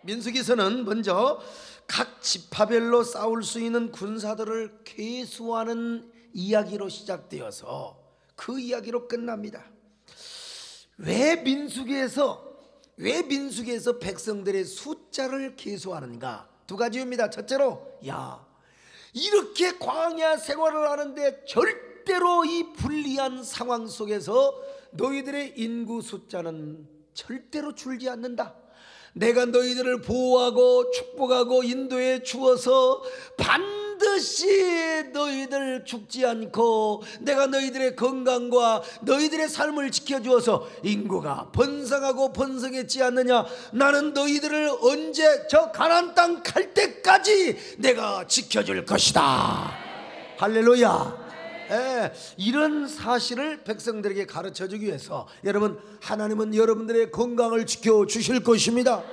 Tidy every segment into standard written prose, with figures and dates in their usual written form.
민수기서는 먼저 각 지파별로 싸울 수 있는 군사들을 계수하는 이야기로 시작되어서 그 이야기로 끝납니다. 왜 민수기에서 백성들의 숫자를 계수하는가? 두 가지 이유입니다. 첫째로, 이렇게 광야 생활을 하는데 절대로 이 불리한 상황 속에서 너희들의 인구 숫자는 절대로 줄지 않는다. 내가 너희들을 보호하고 축복하고 인도해 주어서 반드시 너희들 죽지 않고 내가 너희들의 건강과 너희들의 삶을 지켜주어서 인구가 번성하고 번성했지 않느냐. 나는 너희들을 언제 저 가나안 땅 갈 때까지 내가 지켜줄 것이다. 할렐루야. 이런 사실을 백성들에게 가르쳐주기 위해서 여러분, 하나님은 여러분들의 건강을 지켜주실 것입니다.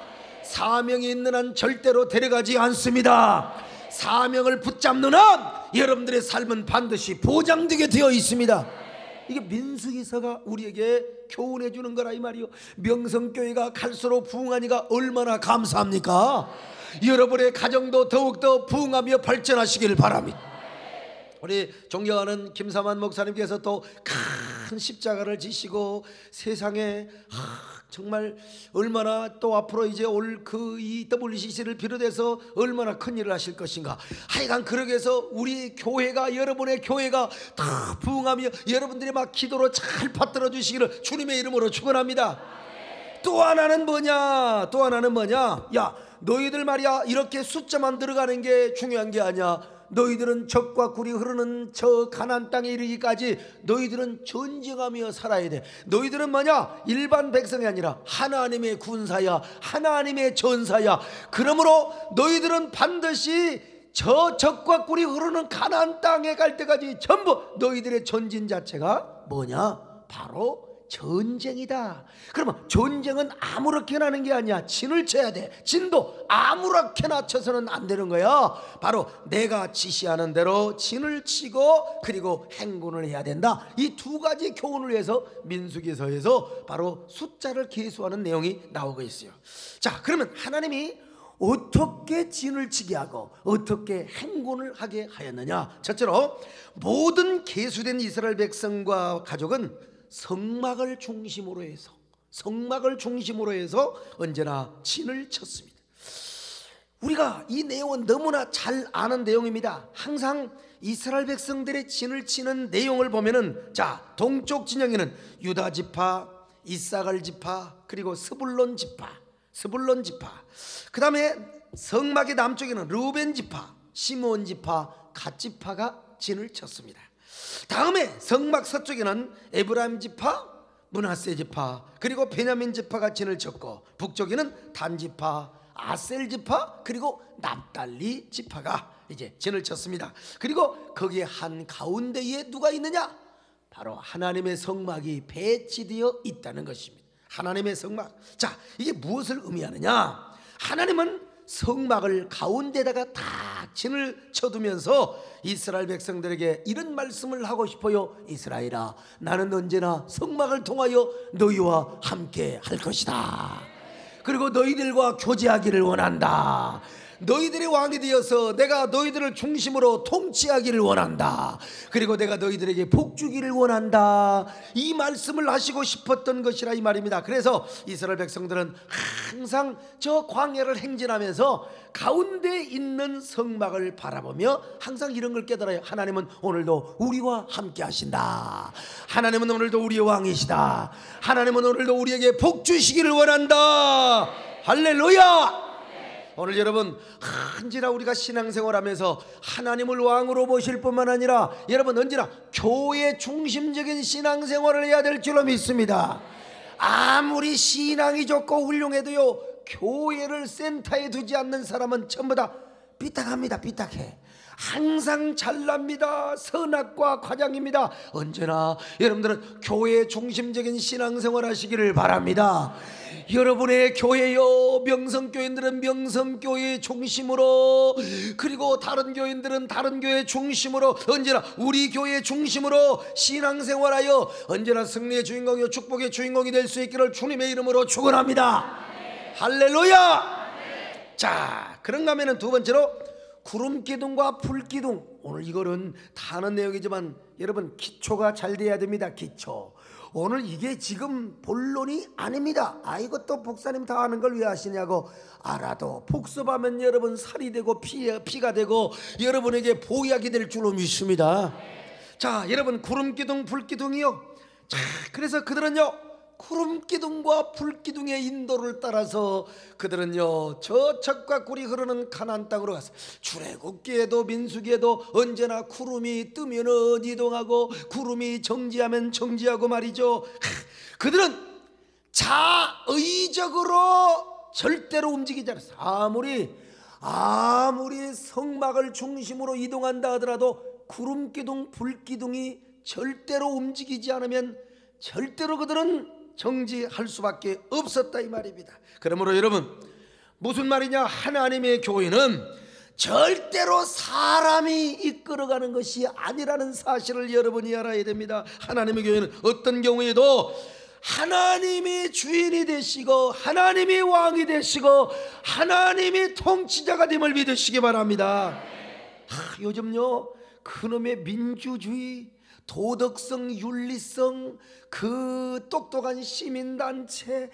사명이 있는 한 절대로 데려가지 않습니다. 사명을 붙잡는 한 여러분들의 삶은 반드시 보장되게 되어 있습니다. 이게 민수기서가 우리에게 교훈해 주는 거라 이 말이요. 명성교회가 갈수록 부흥하니까 얼마나 감사합니까? 여러분의 가정도 더욱더 부흥하며 발전하시길 바랍니다. 우리 존경하는 김삼환 목사님께서 또 큰 십자가를 지시고 세상에 정말 얼마나 또 앞으로 이제 올 그 이 WCC를 비롯해서 얼마나 큰 일을 하실 것인가. 하여간 그러게 해서 우리 교회가, 여러분의 교회가 다 부흥하며 여러분들이 막 기도로 잘 받들어 주시기를 주님의 이름으로 축원합니다. 또 하나는 뭐냐? 너희들 말이야, 이렇게 숫자만 들어가는 게 중요한 게 아니야. 너희들은 젖과 꿀이 흐르는 저 가나안 땅에 이르기까지 너희들은 전쟁하며 살아야 돼. 너희들은 뭐냐? 일반 백성이 아니라 하나님의 군사야, 하나님의 전사야. 그러므로 너희들은 반드시 저 젖과 꿀이 흐르는 가나안 땅에 갈 때까지 전부 너희들의 전진 자체가 뭐냐? 바로 전쟁이다. 그러면 전쟁은 아무렇게나 하는 게 아니야. 진을 쳐야 돼. 진도 아무렇게나 쳐서는 안 되는 거야. 바로 내가 지시하는 대로 진을 치고 그리고 행군을 해야 된다. 이 두 가지 교훈을 위해서 민수기서에서 바로 숫자를 계수하는 내용이 나오고 있어요. 자, 그러면 하나님이 어떻게 진을 치게 하고 어떻게 행군을 하게 하였느냐? 첫째로, 모든 계수된 이스라엘 백성과 가족은 성막을 중심으로 해서 언제나 진을 쳤습니다. 우리가 이 내용은 너무나 잘 아는 내용입니다. 항상 이스라엘 백성들의 진을 치는 내용을 보면은, 자, 동쪽 진영에는 유다 지파, 이사갈 지파, 그리고 스불론 지파. 그 다음에 성막의 남쪽에는 르우벤 지파, 시므온 지파, 갓 지파가 진을 쳤습니다. 다음에 성막 서쪽에는 에브라임 지파, 므낫세 지파, 그리고 베냐민 지파가 진을 쳤고, 북쪽에는 단 지파, 아셀 지파, 그리고 납달리 지파가 이제 진을 쳤습니다. 그리고 거기에 한 가운데에 누가 있느냐? 바로 하나님의 성막이 배치되어 있다는 것입니다. 하나님의 성막. 자, 이게 무엇을 의미하느냐? 하나님은 성막을 가운데다가 다 진을 쳐두면서 이스라엘 백성들에게 이런 말씀을 하고 싶어요. 이스라엘아, 나는 언제나 성막을 통하여 너희와 함께 할 것이다. 그리고 너희들과 교제하기를 원한다. 너희들의 왕이 되어서 내가 너희들을 중심으로 통치하기를 원한다. 그리고 내가 너희들에게 복 주기를 원한다. 이 말씀을 하시고 싶었던 것이라 이 말입니다. 그래서 이스라엘 백성들은 항상 저 광야를 행진하면서 가운데 있는 성막을 바라보며 항상 이런 걸 깨달아요. 하나님은 오늘도 우리와 함께 하신다. 하나님은 오늘도 우리의 왕이시다. 하나님은 오늘도 우리에게 복 주시기를 원한다. 할렐루야. 오늘 여러분, 언제나 우리가 신앙생활하면서 하나님을 왕으로 모실 뿐만 아니라 여러분 언제나 교회 중심적인 신앙생활을 해야 될 줄로 믿습니다. 아무리 신앙이 좋고 훌륭해도요, 교회를 센터에 두지 않는 사람은 전부 다 삐딱합니다. 삐딱해. 항상 잘납니다. 선악과 과장입니다. 언제나 여러분들은 교회 중심적인 신앙생활 하시기를 바랍니다. 여러분의 교회요, 명성교인들은 명성교회 중심으로, 그리고 다른 교인들은 다른 교회 중심으로, 언제나 우리 교회 중심으로 신앙생활하여 언제나 승리의 주인공이요 축복의 주인공이 될 수 있기를 주님의 이름으로 축원합니다. 할렐루야. 자, 그런가 하면은 두 번째로 구름 기둥과 불 기둥. 오늘 이거는 다 아는 내용이지만 여러분 기초가 잘 돼야 됩니다. 기초. 오늘 이게 지금 본론이 아닙니다. 아, 이것도 목사님 다 아는 걸 왜 하시냐고. 알아도 복습하면 여러분 살이 되고 피가 되고 여러분에게 보약이 될 줄로 믿습니다. 자, 여러분 구름 기둥 불 기둥이요. 자, 그래서 그들은요 구름 기둥과 불 기둥의 인도를 따라서 그들은요 저척과 꿀이 흐르는 가나안 땅으로 갔어요. 출애굽기에도 민수기에도 언제나 구름이 뜨면은 이동하고 구름이 정지하면 정지하고 말이죠. 그들은 자의적으로 절대로 움직이지 않았어요. 아무리 성막을 중심으로 이동한다 하더라도 구름 기둥 불 기둥이 절대로 움직이지 않으면 절대로 그들은 정지할 수밖에 없었다 이 말입니다. 그러므로 여러분 무슨 말이냐, 하나님의 교회는 절대로 사람이 이끌어가는 것이 아니라는 사실을 여러분이 알아야 됩니다. 하나님의 교회는 어떤 경우에도 하나님이 주인이 되시고 하나님이 왕이 되시고 하나님이 통치자가 됨을 믿으시기 바랍니다. 요즘요 그놈의 민주주의, 도덕성, 윤리성, 그 똑똑한 시민단체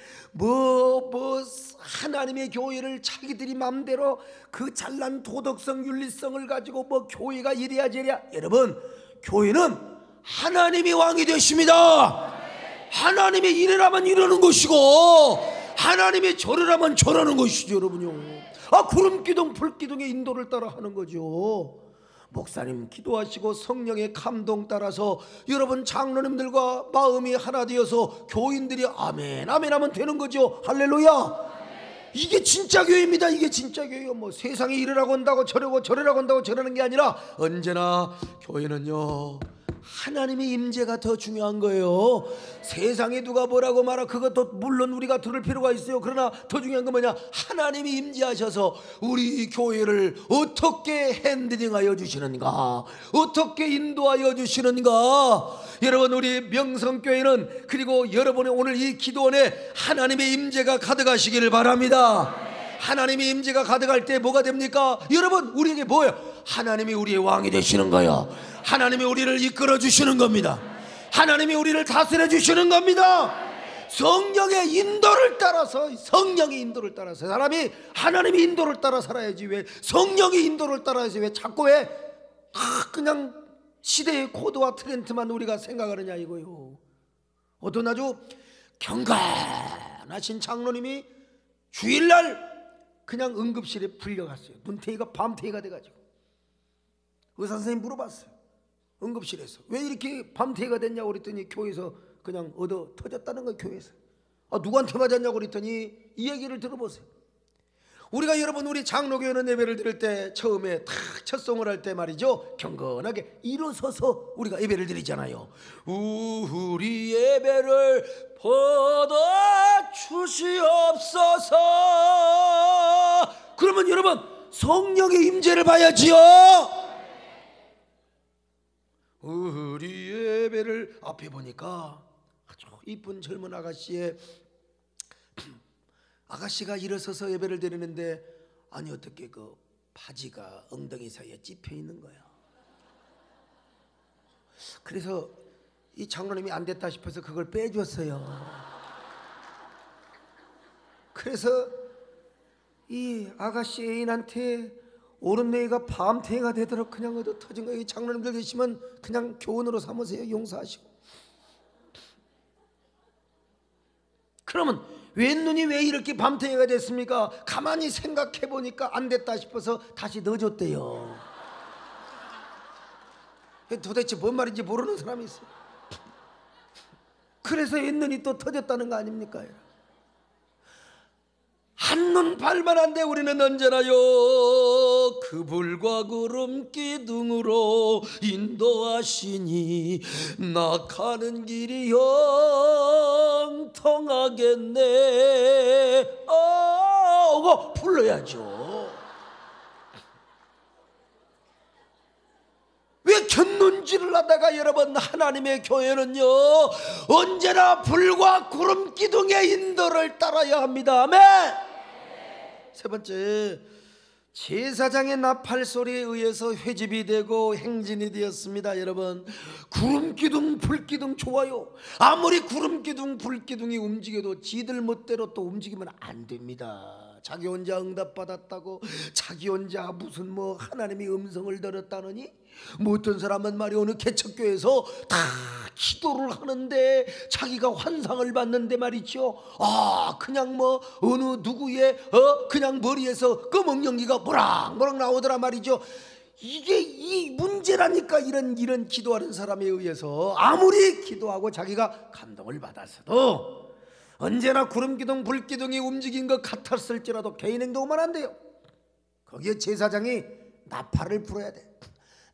하나님의 교회를 자기들이 마음대로 그 잘난 도덕성, 윤리성을 가지고 교회가 이래야 저래야. 여러분 교회는 하나님이 왕이 되십니다. 하나님이 이래라면 이러는 것이고 하나님이 저래라면 저러는 것이죠. 여러분요, 구름 기둥 불 기둥의 인도를 따라 하는 거죠. 목사님 기도하시고 성령의 감동 따라서 여러분 장로님들과 마음이 하나 되어서 교인들이 아멘 아멘 하면 되는 거죠. 할렐루야. 이게 진짜 교회입니다. 이게 진짜 교회요. 세상에 이러라고 한다고 저러라고 한다고 저러는 게 아니라 언제나 교회는요 하나님의 임재가 더 중요한 거예요. 세상에 누가 뭐라고 말하 그것도 물론 우리가 들을 필요가 있어요. 그러나 더 중요한 건 뭐냐, 하나님이 임재하셔서 우리 교회를 어떻게 핸들링하여 주시는가, 어떻게 인도하여 주시는가. 여러분 우리 명성교회는 그리고 여러분의 오늘 이 기도원에 하나님의 임재가 가득하시기를 바랍니다. 하나님의 임재가 가득할 때 뭐가 됩니까? 여러분 우리에게 뭐예요? 하나님이 우리의 왕이 되시는 거예요. 하나님이 우리를 이끌어 주시는 겁니다. 하나님이 우리를 다스려 주시는 겁니다. 성령의 인도를 따라서, 성령의 인도를 따라서 사람이 하나님의 인도를 따라 살아야지 왜 성령의 인도를 따라서 왜 자꾸 그냥 시대의 코드와 트렌드만 우리가 생각하느냐 이거요. 어떤 아주 경건하신 장로님이 주일날 그냥 응급실에 불려갔어요. 눈탱이가 밤탱이가 돼가지고 의사 선생님 물어봤어요. 응급실에서 왜 이렇게 밤탱이가 됐냐고 그랬더니 교회에서 그냥 얻어 터졌다는 거예요. 교회에서. 누구한테 맞았냐고 그랬더니 이 얘기를 들어보세요. 우리가 여러분 우리 장로교회는 예배를 드릴 때 처음에 탁 첫송을 할 때 말이죠, 경건하게 일어서서 우리가 예배를 드리잖아요. 우리 예배를 받아 주시옵소서. 그러면 여러분 성령의 임재를 봐야지요. 우리 예배를 앞에 보니까 아주 이쁜 젊은 아가씨가 일어서서 예배를 드리는데 아니 어떻게 그 바지가 엉덩이 사이에 찝혀 있는 거야. 그래서 이 장로님이 안 됐다 싶어서 그걸 빼줬어요. 그래서 이 아가씨 애인한테 오른뇌가 밤탱이가 되도록 그냥 얻어 터진 거예요. 장로님들 계시면 그냥 교훈으로 삼으세요. 용서하시고. 그러면 왼눈이 왜 이렇게 밤탱이가 됐습니까? 가만히 생각해 보니까 안 됐다 싶어서 다시 넣어줬대요. 도대체 뭔 말인지 모르는 사람이 있어요. 그래서 왼눈이 또 터졌다는 거 아닙니까? 한눈 팔만한데 우리는 언제나요 그 불과 구름 기둥으로 인도하시니 나 가는 길이 영통하겠네. 이거 불러야죠. 왜 곁눈질을 하다가 여러분 하나님의 교회는요 언제나 불과 구름 기둥의 인도를 따라야 합니다. 아멘. 세 번째, 제사장의 나팔 소리에 의해서 회집이 되고 행진이 되었습니다. 여러분, 구름기둥 불기둥 좋아요. 아무리 구름기둥 불기둥이 움직여도 지들 멋대로 또 움직이면 안 됩니다. 자기 혼자 응답받았다고, 자기 혼자 무슨 뭐 하나님이 음성을 들었다느니, 뭐 어떤 사람은 말이 어느 개척교회에서 다 기도를 하는데 자기가 환상을 봤는데 말이죠, 그냥 뭐 어느 누구의 그냥 머리에서 검은 연기가 모락모락 나오더라 말이죠. 이게 이 문제라니까. 이런 기도하는 사람에 의해서 아무리 기도하고 자기가 감동을 받았어도 언제나 구름기둥 불기둥이 움직인 것 같았을지라도 개인 행동만 안 돼요. 거기에 제사장이 나팔을 불어야 돼.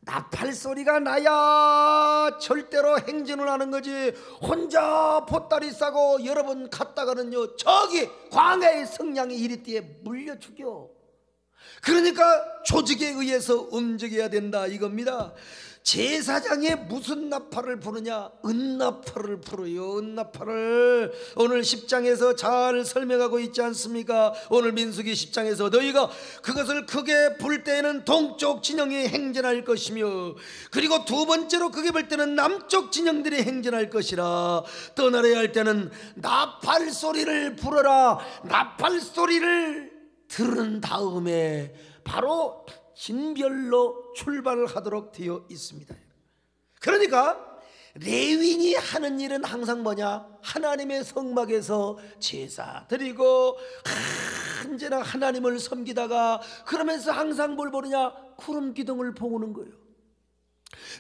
나팔 소리가 나야 절대로 행진을 하는 거지. 혼자 보따리 싸고 여러분 갔다가는요, 저기 광야의 성냥이 이리띠에 물려 죽여. 그러니까 조직에 의해서 움직여야 된다 이겁니다. 제사장이 무슨 나팔을 부르냐? 은나팔을 불어요. 은나팔을 오늘 10장에서 잘 설명하고 있지 않습니까? 오늘 민수기 10장에서 너희가 그것을 크게 불 때에는 동쪽 진영이 행진할 것이며, 그리고 두 번째로 크게 불 때는 남쪽 진영들이 행진할 것이라. 떠나려야 할 때는 나팔 소리를 불어라. 나팔 소리를 들은 다음에 바로 진별로 출발을 하도록 되어 있습니다. 그러니까 레위인이 하는 일은 항상 뭐냐? 하나님의 성막에서 제사 드리고 언제나 하나님을 섬기다가, 그러면서 항상 뭘 보느냐? 구름기둥을 보는 거예요.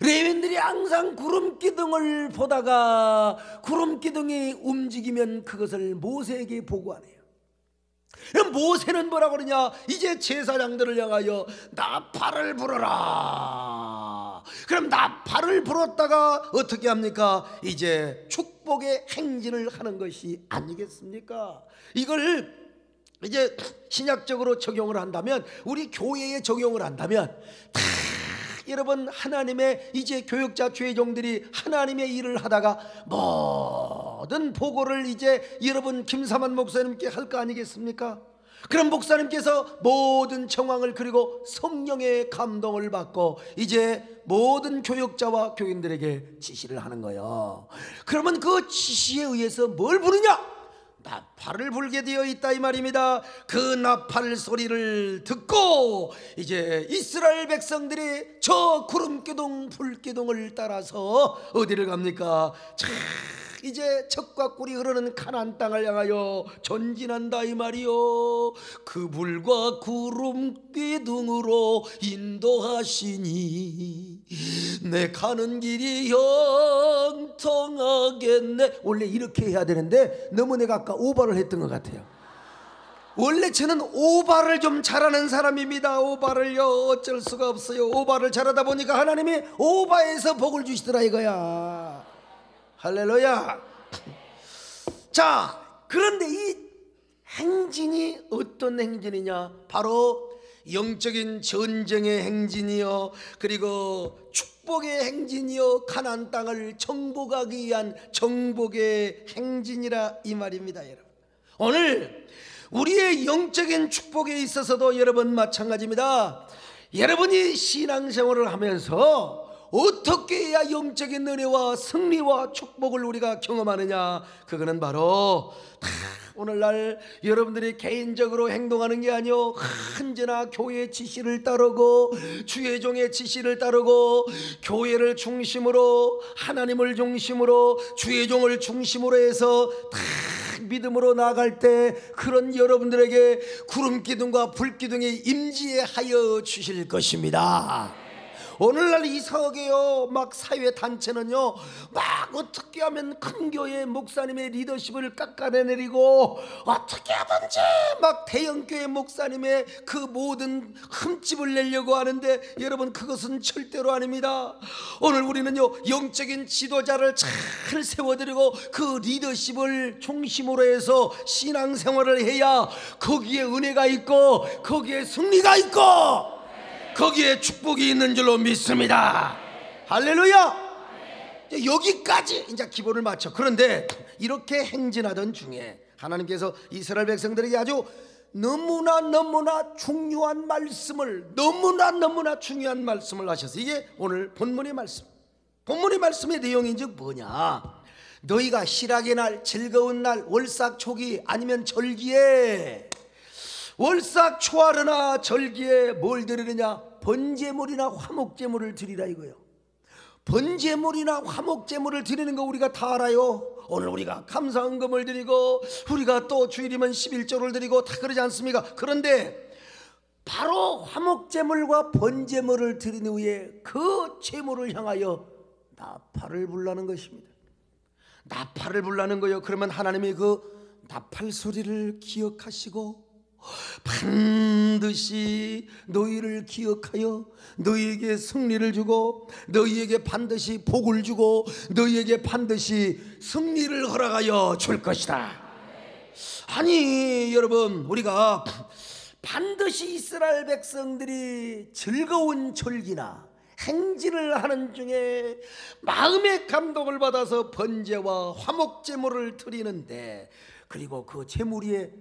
레위인들이 항상 구름기둥을 보다가 구름기둥이 움직이면 그것을 모세에게 보고하네요. 그럼 모세는 뭐라고 그러냐? 이제 제사장들을 향하여 나팔을 불어라. 그럼 나팔을 불었다가 어떻게 합니까? 이제 축복의 행진을 하는 것이 아니겠습니까? 이걸 이제 신약적으로 적용을 한다면, 우리 교회에 적용을 한다면, 다 여러분 하나님의 이제 교역자 죄종들이 하나님의 일을 하다가 모든 보고를 이제 여러분 김사만 목사님께 할 거 아니겠습니까? 그럼 목사님께서 모든 정황을, 그리고 성령의 감동을 받고 이제 모든 교역자와 교인들에게 지시를 하는 거예요. 그러면 그 지시에 의해서 뭘 부르냐? 나팔을 불게 되어 있다 이 말입니다. 그 나팔 소리를 듣고 이제 이스라엘 백성들이 저 구름기둥 불기둥을 따라서 어디를 갑니까? 이제 젖과 꿀이 흐르는 가나안 땅을 향하여 전진한다 이 말이요. 그 불과 구름 기둥으로 인도하시니 내 가는 길이 형통하겠네. 원래 이렇게 해야 되는데 너무 내가 아까 오바를 했던 것 같아요. 원래 저는 오바를 좀 잘하는 사람입니다. 오바를요, 어쩔 수가 없어요. 오바를 잘하다 보니까 하나님이 오바에서 복을 주시더라 이거야. 할렐루야. 자, 그런데 이 행진이 어떤 행진이냐? 바로 영적인 전쟁의 행진이요, 그리고 축복의 행진이요, 가나안 땅을 정복하기 위한 정복의 행진이라 이 말입니다. 여러분, 오늘 우리의 영적인 축복에 있어서도 여러분 마찬가지입니다. 여러분이 신앙생활을 하면서 어떻게 해야 영적인 은혜와 승리와 축복을 우리가 경험하느냐? 그거는 바로 오늘날 여러분들이 개인적으로 행동하는 게 아니요, 언제나 교회의 지시를 따르고 주의 종의 지시를 따르고 교회를 중심으로, 하나님을 중심으로, 주의 종을 중심으로 해서 믿음으로 나아갈 때 그런 여러분들에게 구름기둥과 불기둥이 임재하여 주실 것입니다. 오늘날 이상하게요, 막 사회단체는요, 막 어떻게 하면 큰 교회 목사님의 리더십을 깎아내리고 어떻게 하든지 막 대형교회 목사님의 그 모든 흠집을 내려고 하는데, 여러분 그것은 절대로 아닙니다. 오늘 우리는요, 영적인 지도자를 잘 세워드리고 그 리더십을 중심으로 해서 신앙생활을 해야 거기에 은혜가 있고 거기에 승리가 있고 거기에 축복이 있는 줄로 믿습니다. 할렐루야. 여기까지 이제 기본을 맞춰. 그런데 이렇게 행진하던 중에 하나님께서 이스라엘 백성들에게 아주 너무나 중요한 말씀을 하셔서 이게 오늘 본문의 말씀. 본문의 말씀의 내용이 즉 뭐냐? 너희가 실학의 날, 즐거운 날, 월삭 초기 아니면 절기에, 월삭 초하루나 절기에 뭘 드리느냐? 번제물이나 화목제물을 드리라 이거예요. 번제물이나 화목제물을 드리는 거 우리가 다 알아요. 오늘 우리가 감사헌금을 드리고 우리가 또 주일이면 11조를 드리고 다 그러지 않습니까? 그런데 바로 화목제물과 번제물을 드린 후에 그 제물을 향하여 나팔을 불라는 것입니다. 나팔을 불라는 거요. 그러면 하나님이 그 나팔 소리를 기억하시고 반드시 너희를 기억하여 너희에게 승리를 주고 너희에게 반드시 복을 주고 너희에게 반드시 승리를 허락하여 줄 것이다. 아니 여러분, 우리가 반드시 이스라엘 백성들이 즐거운 절기나 행진을 하는 중에 마음의 감동을 받아서 번제와 화목제물을 드리는데, 그리고 그 제물 위에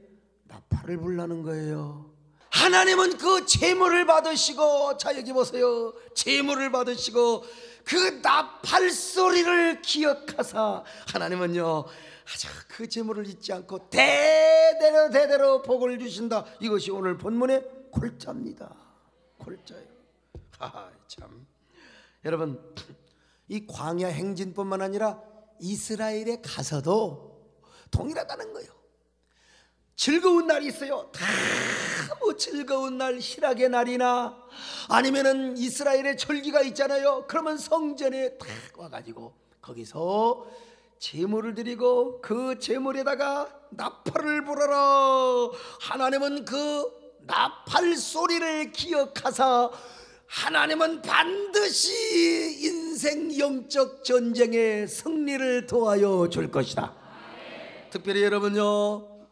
나팔을 불라는 거예요. 하나님은 그 제물을 받으시고, 자 여기 보세요, 제물을 받으시고 그 나팔 소리를 기억하사 하나님은요 아주 그 제물을 잊지 않고 대대로 복을 주신다. 이것이 오늘 본문의 골자입니다. 골자예요. 참 여러분, 이 광야 행진뿐만 아니라 이스라엘에 가서도 동일하다는 거예요. 즐거운 날이 있어요. 다 뭐 즐거운 날, 희락의 날이나 아니면은 이스라엘의 절기가 있잖아요. 그러면 성전에 딱 와가지고 거기서 제물을 드리고 그 제물에다가 나팔을 불어라. 하나님은 그 나팔 소리를 기억하사 하나님은 반드시 인생 영적 전쟁의 승리를 도와여 줄 것이다. 특별히 여러분요,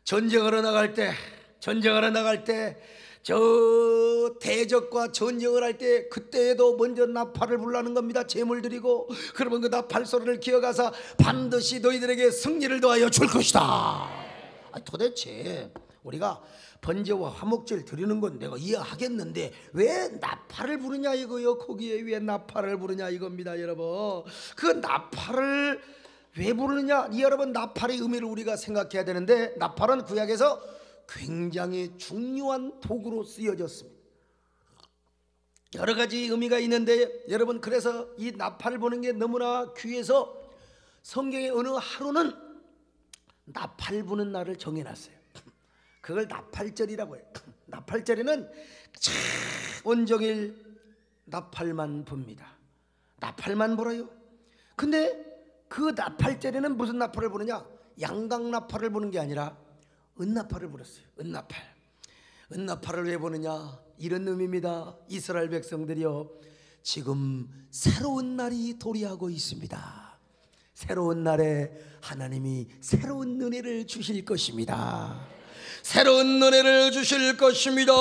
전쟁하러 나갈 때 저 대적과 전쟁을 할 때 그때에도 먼저 나팔을 불라는 겁니다. 제물 드리고 그러면 그 나팔 소리를 기억하사 반드시 너희들에게 승리를 도와여 줄 것이다. 도대체 우리가 번제와 화목제를 드리는 건 내가 이해하겠는데 왜 나팔을 부르냐 이거요. 거기에 왜 나팔을 부르냐 이겁니다. 여러분, 그 나팔을 왜 부르느냐, 여러분 나팔의 의미를 우리가 생각해야 되는데, 나팔은 구약에서 굉장히 중요한 도구로 쓰여졌습니다. 여러 가지 의미가 있는데 여러분, 그래서 이 나팔을 부는 게 너무나 귀해서 성경의 어느 하루는 나팔 부는 날을 정해놨어요. 그걸 나팔절이라고 해요. 나팔절에는 온종일 나팔만 붑니다. 나팔만 불어요. 근데 그 나팔절에는 무슨 나팔을 부르냐? 양강 나팔을 부는 게 아니라 은나팔을 불었어요. 은나팔을 왜 부느냐? 이런 의미입니다. 이스라엘 백성들이요, 지금 새로운 날이 도래하고 있습니다. 새로운 날에 하나님이 새로운 은혜를 주실 것입니다. 새로운 은혜를 주실 것입니다.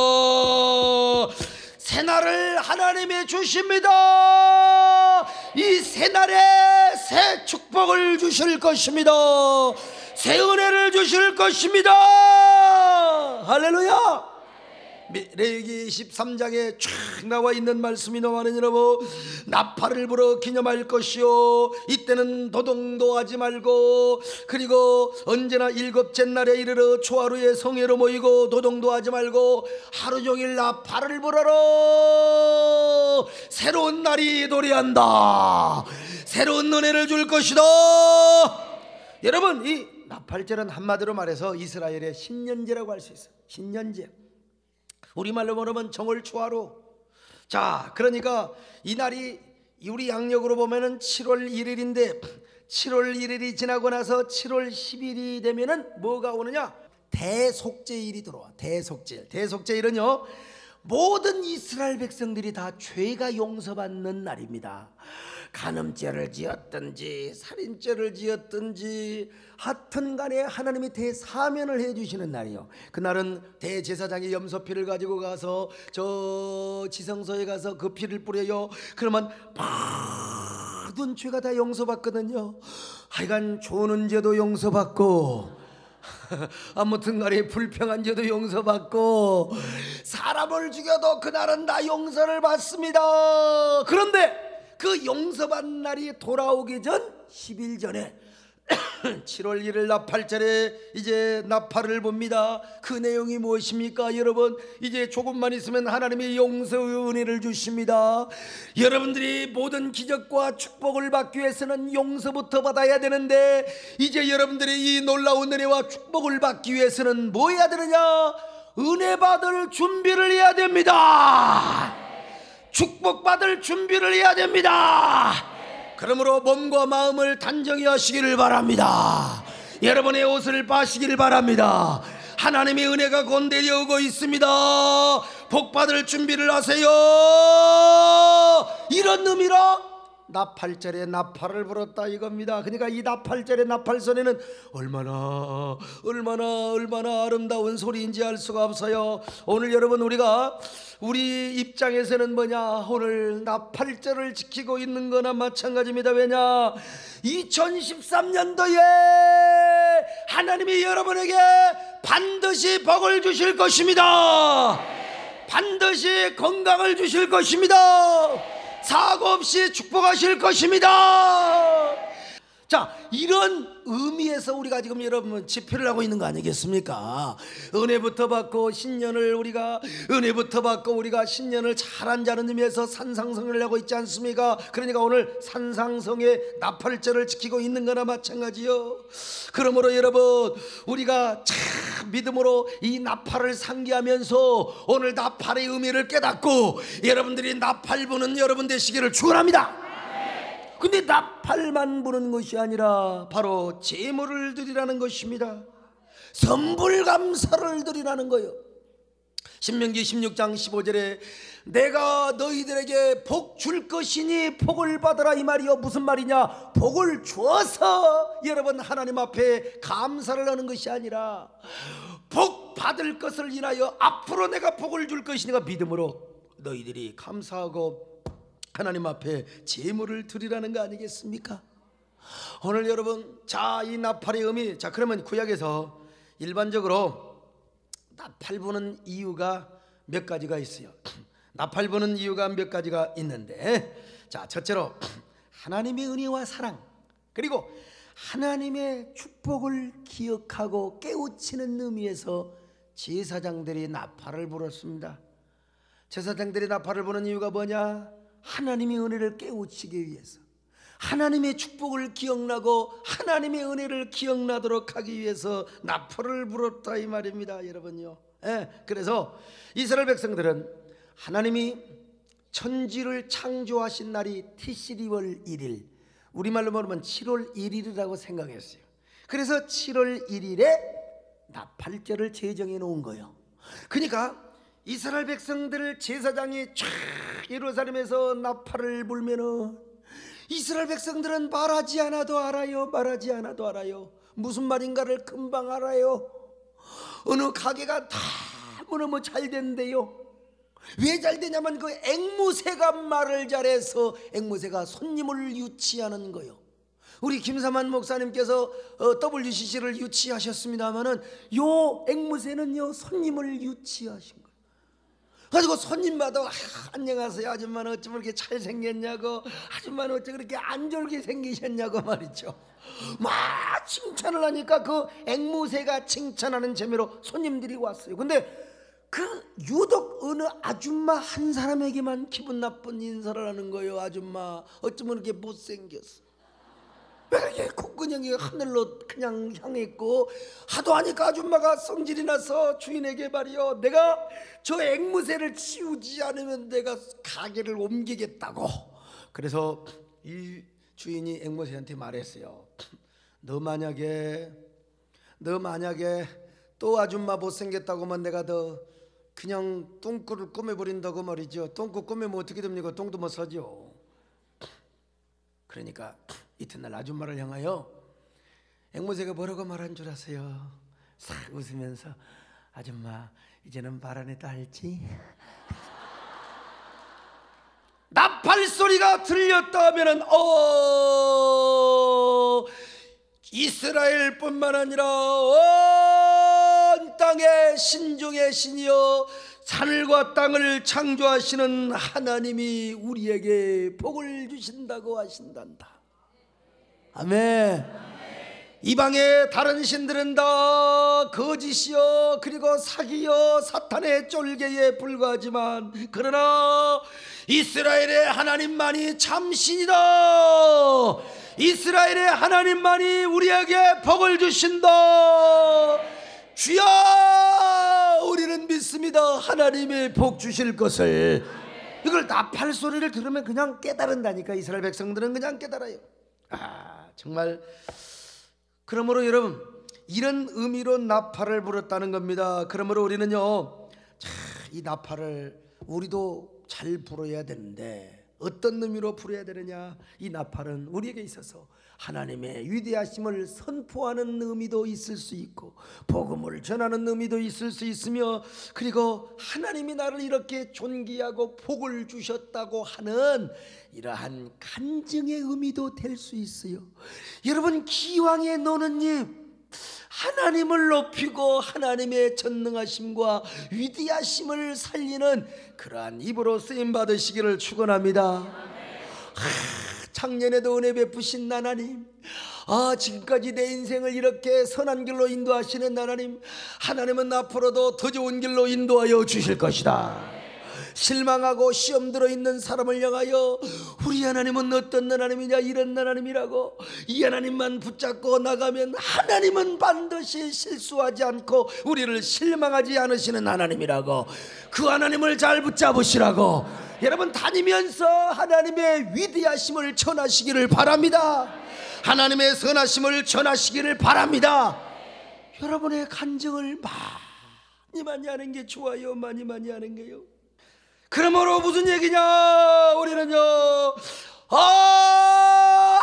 새날을 하나님이 주십니다. 이 새날에 새 축복을 주실 것입니다. 새 은혜를 주실 것입니다. 할렐루야. 레위기 13장에 쫙 나와 있는 말씀이 나와는 여러분, 나팔을 불어 기념할 것이요, 이때는 도동도 하지 말고, 그리고 언제나 일곱째 날에 이르러 초하루에 성회로 모이고 도동도 하지 말고 하루 종일 나팔을 불어라. 새로운 날이 도래한다. 새로운 은혜를 줄 것이다. 여러분, 이 나팔절은 한마디로 말해서 이스라엘의 신년제라고 할 수 있어요. 신년제, 우리말로 말하면 정월 초하루. 자, 그러니까 이 날이 우리 양력으로 보면은 7월 1일인데 7월 1일이 지나고 나서 7월 10일이 되면은 뭐가 오느냐? 대속죄일이 들어와. 대속죄일은요, 모든 이스라엘 백성들이 다 죄가 용서받는 날입니다. 간음죄를 지었든지 살인죄를 지었든지 하여튼 간에 하나님이 대사면을 해주시는 날이요. 그날은 대제사장이 염소피를 가지고 가서 저 지성소에 가서 그 피를 뿌려요. 그러면 모든 죄가 다 용서받거든요. 하여간 좋은 죄도 용서받고 아무튼 간에 불평한 죄도 용서받고 사람을 죽여도 그날은 다 용서를 받습니다. 그런데 그 용서받는 날이 돌아오기 전 10일 전에 7월 1일 나팔절에 이제 나팔을 봅니다. 그 내용이 무엇입니까? 여러분, 이제 조금만 있으면 하나님이 용서의 은혜를 주십니다. 여러분들이 모든 기적과 축복을 받기 위해서는 용서부터 받아야 되는데, 이제 여러분들이 이 놀라운 은혜와 축복을 받기 위해서는 뭐 해야 되느냐? 은혜 받을 준비를 해야 됩니다. 축복 받을 준비를 해야 됩니다. 그러므로 몸과 마음을 단정히 하시기를 바랍니다. 여러분의 옷을 빠시기를 바랍니다. 하나님의 은혜가 곧 내려오고 있습니다. 복 받을 준비를 하세요. 이런 의미로 나팔절에 나팔을 불었다 이겁니다. 그러니까 이 나팔절의 나팔소리는 얼마나 아름다운 소리인지 알 수가 없어요. 오늘 여러분, 우리 입장에서는 뭐냐, 오늘 나팔절을 지키고 있는 거나 마찬가지입니다. 왜냐, 2013년도에 하나님이 여러분에게 반드시 복을 주실 것입니다. 반드시 건강을 주실 것입니다. 사고 없이 축복하실 것입니다. 자, 이런 의미에서 우리가 지금 여러분 집회를 하고 있는 거 아니겠습니까? 은혜부터 받고 신년을 우리가 잘한 자는 의미에서 산상성을 하고 있지 않습니까? 그러니까 오늘 산상성의 나팔절을 지키고 있는 거나 마찬가지요. 그러므로 여러분, 우리가 참 믿음으로 이 나팔을 상기하면서 오늘 나팔의 의미를 깨닫고 여러분들이 나팔 부는 여러분 되시기를 축원합니다. 근데 나팔만 부는 것이 아니라 바로 제물을 드리라는 것입니다. 선불감사를 드리라는 거예요. 신명기 16장 15절에 내가 너희들에게 복 줄 것이니 복을 받으라, 이 말이요. 무슨 말이냐? 복을 주어서 여러분 하나님 앞에 감사를 하는 것이 아니라 복 받을 것을 인하여 앞으로 내가 복을 줄 것이니까 믿음으로 너희들이 감사하고 하나님 앞에 제물을 드리라는 거 아니겠습니까? 오늘 여러분, 자, 이 나팔의 의미, 자, 그러면 구약에서 일반적으로 나팔 부는 이유가 몇 가지가 있어요. 나팔 부는 이유가 몇 가지가 있는데, 자, 첫째로 하나님의 은혜와 사랑, 그리고 하나님의 축복을 기억하고 깨우치는 의미에서 제사장들이 나팔을 불었습니다. 제사장들이 나팔을 부는 이유가 뭐냐? 하나님의 은혜를 깨우치기 위해서, 하나님의 축복을 기억나고 하나님의 은혜를 기억나도록 하기 위해서 나팔을 불었다 이 말입니다. 여러분요. 그래서 이스라엘 백성들은 하나님이 천지를 창조하신 날이 티시리월 1일, 우리말로 말하면 7월 1일이라고 생각했어요. 그래서 7월 1일에 나팔절을 제정해 놓은 거예요. 그러니까 이스라엘 백성들 제사장이 쫙 예루살렘에서 나팔을 불면은 이스라엘 백성들은 말하지 않아도 알아요. 무슨 말인가를 금방 알아요. 어느 가게가 너무너무 잘 된대요. 왜 잘 되냐면 그 앵무새가 말을 잘해서 앵무새가 손님을 유치하는 거예요. 우리 김삼환 목사님께서 WCC를 유치하셨습니다마는 요 앵무새는요 손님을 유치하신 거예요. 가지고 손님마다 안녕하세요 아줌마는 어쩜 그렇게 잘생겼냐고, 아줌마는 어쩜 그렇게 안 졸게 생기셨냐고 말이죠. 막 칭찬을 하니까 그 앵무새가 칭찬하는 재미로 손님들이 왔어요. 근데 그 유독 어느 아줌마 한 사람에게만 기분 나쁜 인사를 하는 거예요. 아줌마 어쩌면 이렇게 못생겼어, 왜 이렇게 콧구녕이 하늘로 그냥 향했고, 하도 하니까 아줌마가 성질이 나서 주인에게 말이요, 내가 저 앵무새를 치우지 않으면 내가 가게를 옮기겠다고. 그래서 이 주인이 앵무새한테 말했어요. 너 만약에 또 아줌마 못생겼다고 하면 내가 더 그냥 똥꾸를 꾸며버린다고 말이죠. 똥꾸 꾸미면 어떻게 됩니까? 똥도 못 사죠. 그러니까 이튿날 아줌마를 향하여 앵무새가 뭐라고 말한 줄 아세요? 싹 웃으면서, 아줌마 이제는 말 안 해도 알지? 나팔 소리가 들렸다 하면은 이스라엘뿐만 아니라 온 땅의 신중의 신이여 하늘과 땅을 창조하시는 하나님이 우리에게 복을 주신다고 하신단다. 아멘. 이방의 다른 신들은 다 거짓이요 그리고 사기요 사탄의 쫄개에 불과하지만 그러나 이스라엘의 하나님만이 참신이다. 이스라엘의 하나님만이 우리에게 복을 주신다. 주여, 우리는 믿습니다. 하나님이 복 주실 것을. 이걸 나팔 소리를 들으면 그냥 깨달은다니까. 이스라엘 백성들은 그냥 깨달아요. 정말. 그러므로 여러분, 이런 의미로 나팔을 불었다는 겁니다. 그러므로 우리는요, 이 나팔을 우리도 잘 불어야 되는데 어떤 의미로 불어야 되느냐? 이 나팔은 우리에게 있어서 하나님의 위대하심을 선포하는 의미도 있을 수 있고 복음을 전하는 의미도 있을 수 있으며, 그리고 하나님이 나를 이렇게 존귀하고 복을 주셨다고 하는 이러한 간증의 의미도 될 수 있어요. 여러분, 기왕에 노는님 하나님을 높이고 하나님의 전능하심과 위대하심을 살리는 그러한 입으로 쓰임 받으시기를 축원합니다. 작년에도 은혜 베푸신 하나님, 지금까지 내 인생을 이렇게 선한 길로 인도하시는 하나님, 하나님은 앞으로도 더 좋은 길로 인도하여 주실 것이다. 실망하고 시험 들어있는 사람을 향하여 우리 하나님은 어떤 하나님이냐, 이런 하나님이라고. 이 하나님만 붙잡고 나가면 하나님은 반드시 실수하지 않고 우리를 실망하지 않으시는 하나님이라고. 그 하나님을 잘 붙잡으시라고 여러분 다니면서 하나님의 위대하심을 전하시기를 바랍니다. 하나님의 선하심을 전하시기를 바랍니다. 여러분의 간증을 많이 하는 게 좋아요. 많이 하는 게요. 그러므로 무슨 얘기냐? 우리는요,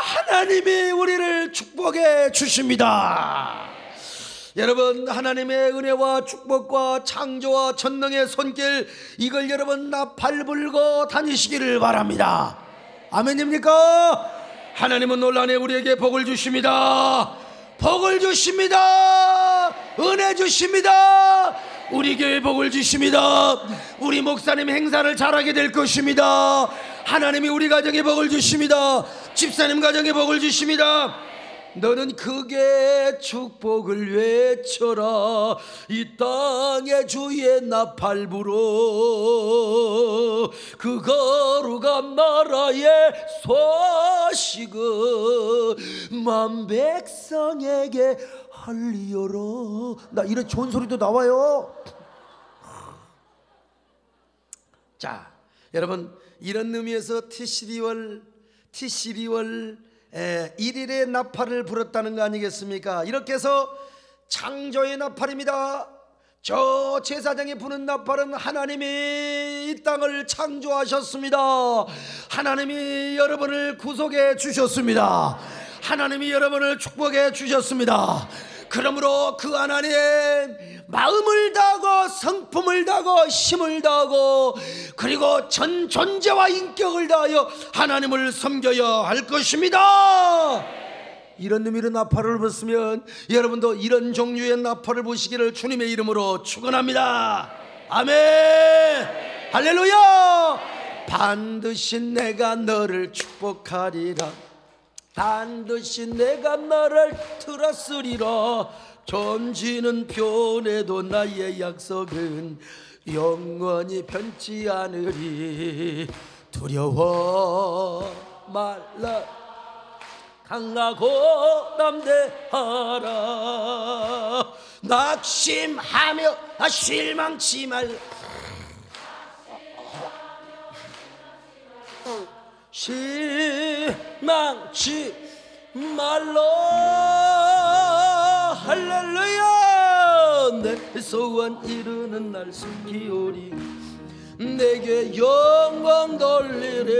하나님이 우리를 축복해 주십니다. 여러분, 하나님의 은혜와 축복과 창조와 전능의 손길, 이걸 여러분 나팔 불고 다니시기를 바랍니다. 아멘입니까? 하나님은 논란에 우리에게 복을 주십니다. 복을 주십니다. 은혜 주십니다. 우리 교회 복을 주십니다. 우리 목사님 행사를 잘하게 될 것입니다. 하나님이 우리 가정에 복을 주십니다. 집사님 가정에 복을 주십니다. 너는 크게 축복을 외쳐라. 이 땅에 주의 나팔 불어. 그 거룩한 나라의 소식을 만 백성에게 알리어라. 나 이런 좋은 소리도 나와요. 자, 여러분, 이런 의미에서 티시리월 1일의 나팔을 불었다는 거 아니겠습니까? 이렇게 해서 창조의 나팔입니다. 저 제사장이 부는 나팔은 하나님이 이 땅을 창조하셨습니다. 하나님이 여러분을 구속해 주셨습니다. 하나님이 여러분을 축복해 주셨습니다. 그러므로 그 하나님 마음을 다하고 성품을 다하고 힘을 다하고 그리고 전 존재와 인격을 다하여 하나님을 섬겨야 할 것입니다. 이런 의미로 나팔을 불었으면 여러분도 이런 종류의 나팔을 부시기를 주님의 이름으로 축원합니다. 아멘. 할렐루야. 반드시 내가 너를 축복하리라. 반드시 내가 너를 들었으리라. 점지는 변해도 나의 약속은 영원히 변치 않으리. 두려워 말라. 강하고 담대하라. 낙심하며 실망치 말라. 실망치 말라. 할렐루야. 내 소원 이루는 날 숨기오리. 내게 영광 돌리리.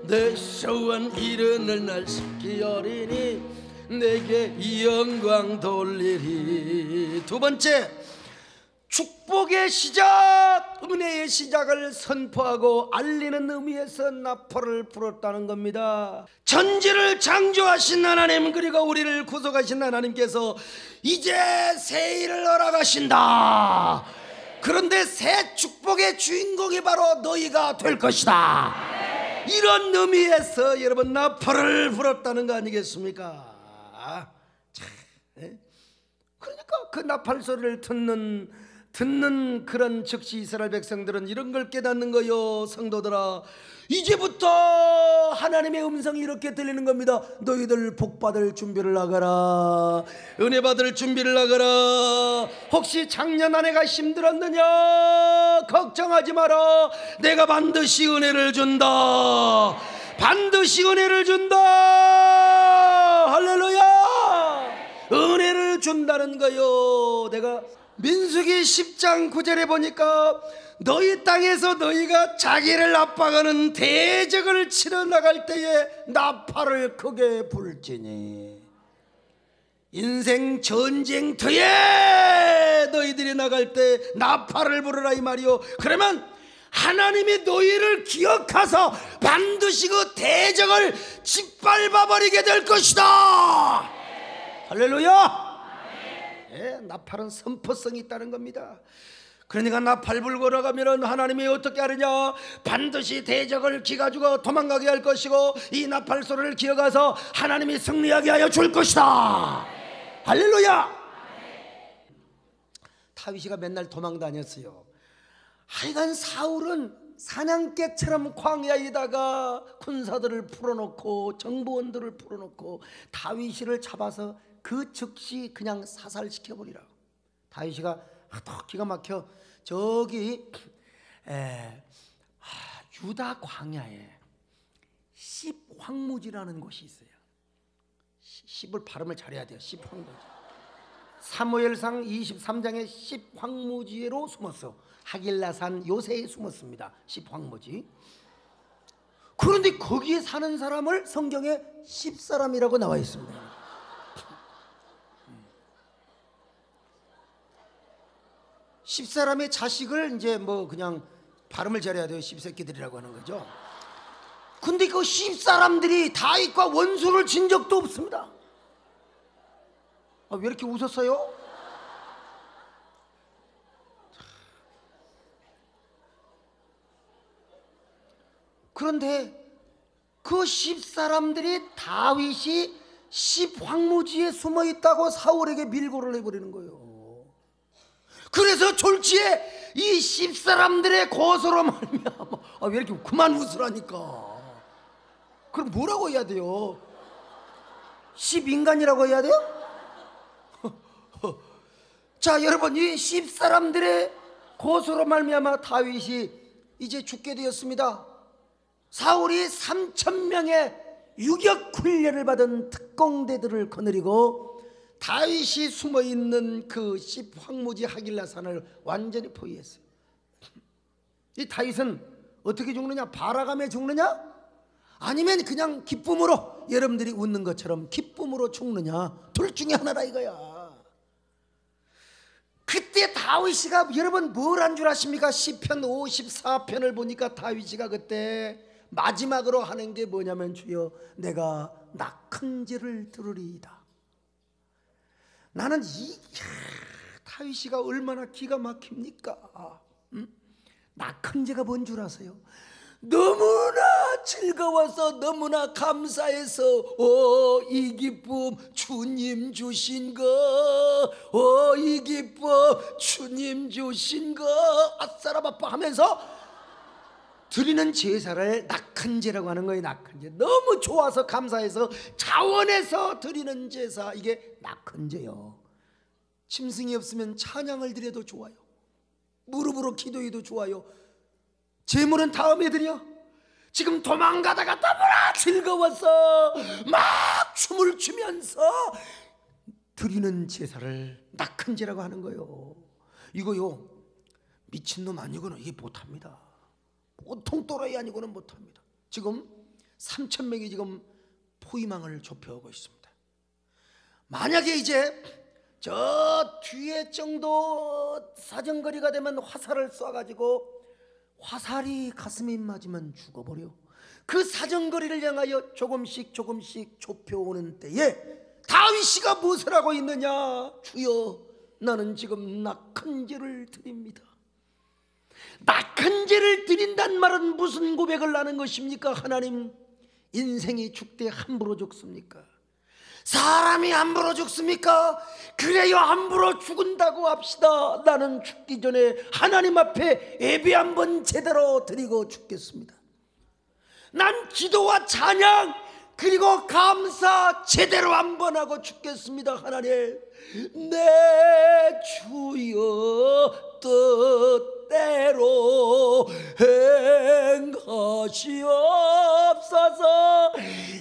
내 소원 이루는 날 숨기오리니 내게 영광 돌리리. 두 번째, 축복의 시작, 은혜의 시작을 선포하고 알리는 의미에서 나팔을 불었다는 겁니다. 전지를 창조하신 하나님, 그리고 우리를 구속하신 하나님께서 이제 새 일을 허락하신다. 그런데 새 축복의 주인공이 바로 너희가 될 것이다. 이런 의미에서 여러분 나팔을 불었다는 거 아니겠습니까? 그러니까 그 나팔 소리를 듣는 그런 즉시 이스라엘 백성들은 이런 걸 깨닫는 거요. 성도들아, 이제부터 하나님의 음성이 이렇게 들리는 겁니다. 너희들 복 받을 준비를 하거라. 은혜 받을 준비를 하거라. 혹시 작년 한 해가 힘들었느냐? 걱정하지 마라. 내가 반드시 은혜를 준다. 반드시 은혜를 준다. 할렐루야. 은혜를 준다는 거요. 내가 민수기 10장 9절에 보니까 너희 땅에서 너희가 자기를 압박하는 대적을 치러 나갈 때에 나팔을 크게 불지니, 인생 전쟁터에 너희들이 나갈 때 나팔을 부르라 이 말이요. 그러면 하나님이 너희를 기억하사 반드시 그 대적을 짓밟아 버리게 될 것이다. 할렐루야. 나팔은 선포성이 있다는 겁니다. 그러니까 나팔 불고 나가면 하나님이 어떻게 하느냐? 반드시 대적을 기가지고 도망가게 할 것이고, 이 나팔 소리를 기어가서 하나님이 승리하게 하여 줄 것이다. 할렐루야. 다윗이가 맨날 도망 다녔어요. 하여간 사울은 사냥개처럼 광야에다가 군사들을 풀어놓고 정보원들을 풀어놓고 다윗을 잡아서 그 즉시 그냥 사살시켜버리라. 다윗이가 더 기가 막혀 저기 유다 광야에 십황무지라는 곳이 있어요. 십을 발음을 잘해야 돼요. 십황무지. 사무엘상 23장에 십황무지로 숨었어. 하길라산 요새에 숨었습니다. 십황무지. 그런데 거기에 사는 사람을 성경에 십사람이라고 나와 있습니다. 십사람의 자식을 이제 뭐 그냥 발음을 잘해야 돼요. 십새끼들이라고 하는 거죠. 근데 그 십사람들이 다윗과 원수를 진 적도 없습니다. 왜 이렇게 웃었어요? 그런데 그 십사람들이 다윗이 십황무지에 숨어 있다고 사울에게 밀고를 해버리는 거예요. 그래서 졸지에 이 십사람들의 고소로 말미암아, 왜 이렇게 그만 웃으라니까. 그럼 뭐라고 해야 돼요? 십인간이라고 해야 돼요? 자, 여러분, 이 십사람들의 고소로 말미암아 다윗이 이제 죽게 되었습니다. 사울이 3,000명의 유격 훈련을 받은 특공대들을 거느리고 다윗이 숨어있는 그 십황무지 하길라산을 완전히 포위했어요. 이 다윗은 어떻게 죽느냐? 발아감에 죽느냐? 아니면 그냥 기쁨으로, 여러분들이 웃는 것처럼 기쁨으로 죽느냐? 둘 중에 하나라 이거야. 그때 다윗이가 여러분 뭘 한 줄 아십니까? 시편 54편을 보니까 다윗이가 그때 마지막으로 하는 게 뭐냐면, 주여 내가 낙헌제를 들으리이다. 나는 다윗이가 얼마나 기가 막힙니까? 낙헌제가 뭔 줄 아세요? 너무나 즐거워서, 너무나 감사해서, 이 기쁨 주님 주신 거, 이 기쁨 주님 주신 거, 아싸라바빠 하면서 드리는 제사를 낙헌제라고 하는 거예요. 낙헌제. 너무 좋아서 감사해서 자원해서 드리는 제사, 이게 낙헌제요. 짐승이 없으면 찬양을 드려도 좋아요. 무릎으로 기도해도 좋아요. 제물은 다음에 드려. 지금 도망가다가 너무나 즐거워서 막 춤을 추면서 드리는 제사를 낙헌제라고 하는 거예요. 이거요, 미친놈 아니고는 이게 못합니다. 보통 또라이 아니고는 못합니다. 지금 3,000명이 지금 포위망을 좁혀오고 있습니다. 만약에 이제 저 뒤에 정도 사정거리가 되면 화살을 쏴가지고 화살이 가슴에 맞으면 죽어버려. 그 사정거리를 향하여 조금씩 좁혀오는 때에 다윗이가 무엇을 하고 있느냐? 주여, 나는 지금 낙한 죄를 드립니다. 낙한 죄를 드린단 말은 무슨 고백을 하는 것입니까? 하나님, 인생이 죽되 함부로 죽습니까? 사람이 함부로 죽습니까? 그래요, 함부로 죽은다고 합시다. 나는 죽기 전에 하나님 앞에 예배 한번 제대로 드리고 죽겠습니다. 난 기도와 찬양 그리고 감사 제대로 한번 하고 죽겠습니다. 하나님, 내 주여 뜻대로 행하시옵소서.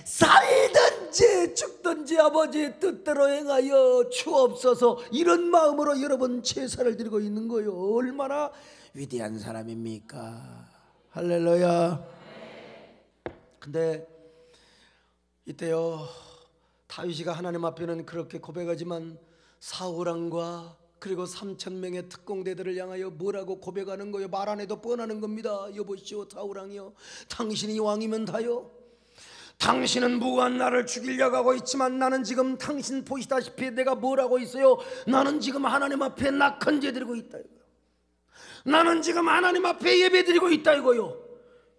살든지 죽든지 아버지 뜻대로 행하여 주옵소서. 이런 마음으로 여러분 제사를 드리고 있는 거예요. 얼마나 위대한 사람입니까? 할렐루야. 근데 이때요, 다윗이가 하나님 앞에는 그렇게 고백하지만 사울왕과 그리고 3,000명의 특공대들을 향하여 뭐라고 고백하는 거예요? 말 안 해도 뻔하는 겁니다. 여보시오, 사울왕이요, 당신이 왕이면 다요. 당신은 무고한 나를 죽이려고 하고 있지만 나는 지금 당신 보시다시피 내가 뭘 하고 있어요? 나는 지금 하나님 앞에 낙헌 제드리고 있다 이거요. 나는 지금 하나님 앞에 예배 드리고 있다 이거요.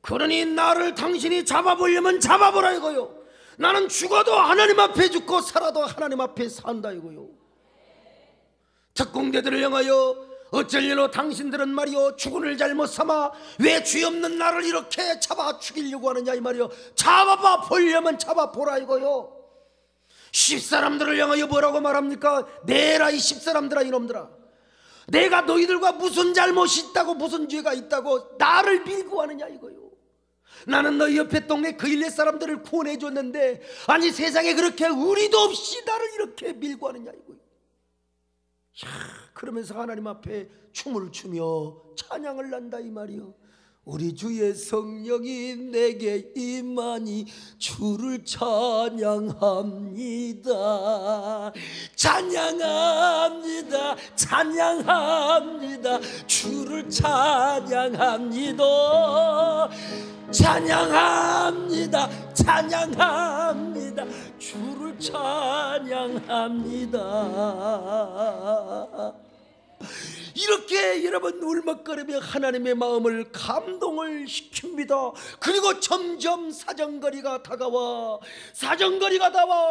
그러니 나를 당신이 잡아보려면 잡아보라 이거요. 나는 죽어도 하나님 앞에 죽고 살아도 하나님 앞에 산다 이거요. 특공대들을 향하여 어쩔 일로 당신들은 말이요, 죽음을 잘못 삼아 왜 죄 없는 나를 이렇게 잡아 죽이려고 하느냐 이 말이요. 잡아봐 보려면 잡아보라 이거요. 10사람들을 향하여 뭐라고 말합니까? 내라 이 10사람들아, 이놈들아, 내가 너희들과 무슨 잘못이 있다고, 무슨 죄가 있다고 나를 밀고 하느냐 이거요. 나는 너희 옆에 동네 그 일레 사람들을 구원해 줬는데 아니 세상에 그렇게 의리도 없이 나를 이렇게 밀고 하느냐 이거요. 그러면서 하나님 앞에 춤을 추며 찬양을 한다 이 말이요. 우리 주의 성령이 내게 임하니 주를 찬양합니다. 찬양합니다. 찬양합니다. 주를 찬양합니다. 찬양합니다. 찬양합니다. 주를 찬양합니다. 이렇게 여러분 울먹거리며 하나님의 마음을 감동을 시킵니다. 그리고 점점 사정거리가 다가와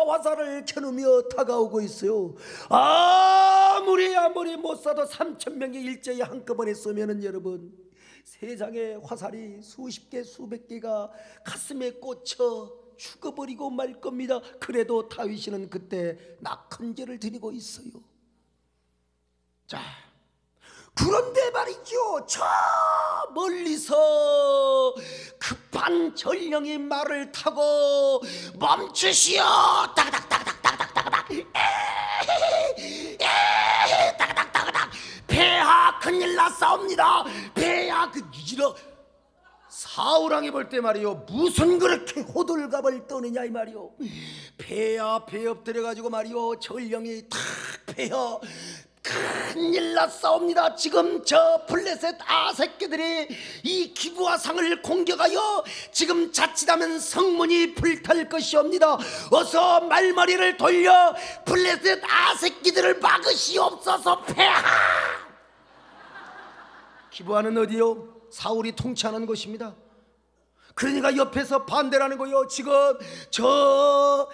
화살을 겨누며 다가오고 있어요. 아무리 못 쏴도 3,000명이 일제히 한꺼번에 쏘면은 여러분 세상에 화살이 수십 개 수백 개가 가슴에 꽂혀 죽어버리고 말 겁니다. 그래도 다윗이는 그때 낙헌 제를 드리고 있어요. 자, 그런데 말이죠, 저 멀리서 급한 전령이 말을 타고 멈추시오. 따그닥따그닥따그닥따그닥 따그닥따그닥 폐하 큰일 났사옵니다. 폐하 이러 사울왕이 볼 때 말이요, 무슨 그렇게 호들갑을 떠느냐 이 말이요. 폐하 배 엎드려가지고 말이요, 전령이 탁 폐하 큰일 났사옵니다. 지금 저 블레셋 아새끼들이 이 기브아 성을 공격하여 지금 자칫하면 성문이 불탈 것이옵니다. 어서 말머리를 돌려 블레셋 아새끼들을 막으시옵소서. 폐하. 기브아는 어디요? 사울이 통치하는 것입니다. 그러니까 옆에서 반대라는 거요. 지금 저